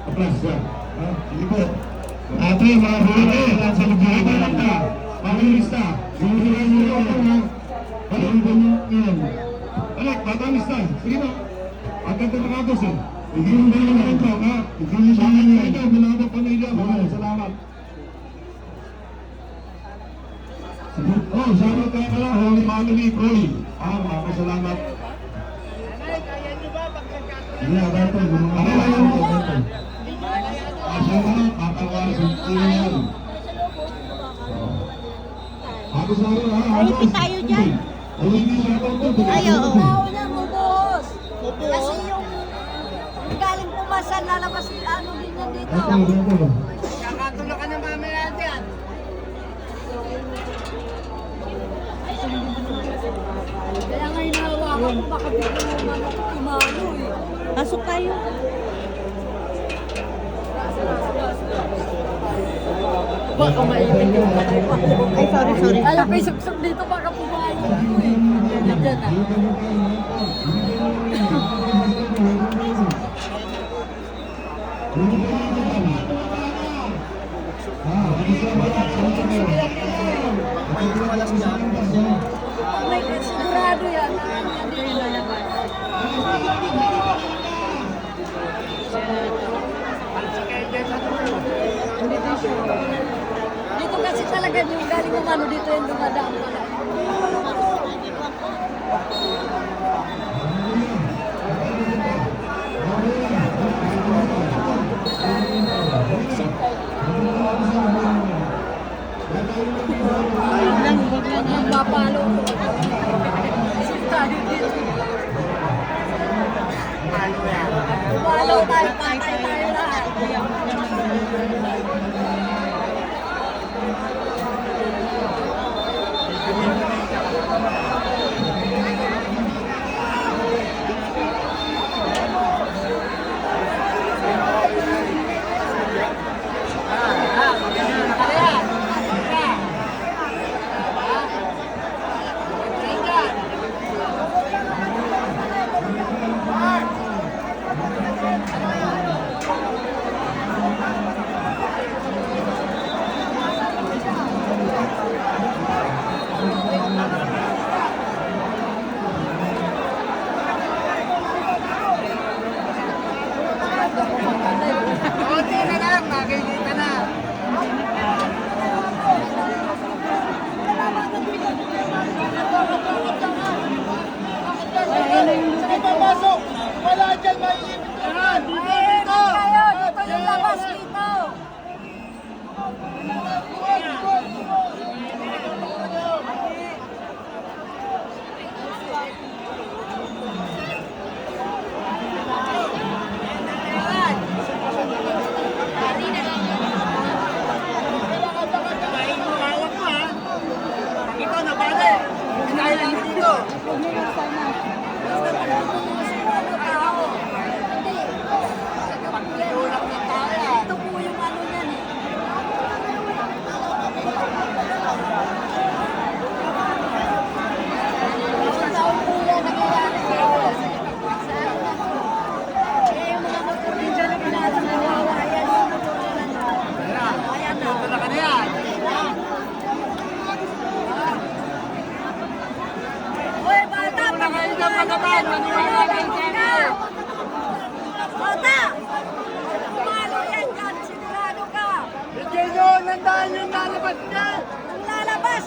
Aplas yan. Sige po. Ate, mga huli. Sa lubuhan lang ka. Pag-ilista. Huli-huli nyo ako ha. Pag-ilista nyo ngayon. Alek, bata-ilista. Sige po. Agad na nakagos eh. Igilin ba naman ito ha? Igilin ba naman ito. Binabang pamilya. Salamat. Oh, salamat kayo pala. Holy Family Boy. Salamat. Hindi, Alberto. Ano ba yun? Alipin tayo dyan. Ayaw. Boss. Kasi yung galing pumasan, lalabas ano din yan dito. Kakatulog ka ng mamaya dyan. Kaya ngayon nahawakan ko, baka biglang umano eh. Pasok tayo. Baka maipin yung patay pa. Ay, sorry. Ayaw kayo suksok dito, baka pumain ko eh. Yan dyan ah. May sigurado yan. Hindi yung lalabas. Dito kasi talaga yung galing umano dito yung dumadaan pala. Huwag lang ang papalo ko. Kasi tayo dito. Palo tayo, patay tayo lahat. Konti na lang, makikita na. Sige papasok! Wala dyan, maiipit naman! Dito! Dito yung labas dito! Ikaw na bale! Kaya lang dito! Pagtulak na tayo! Ito po yung ano yan eh. Ilang taon po yan nangyayari dito. Eh, yung mga motor din dyan na pinasa nawawa. Yan yung motor nila na. Ayan na. Tulak ka na yan! Uy, bata! Tulak kayo ng pagkaban! Maniwala kayo dyan! Bata! Pumalo yan dyan, sigurado ka! Hindi nyo, nandaan yung lalabas dyan! Ang lalabas,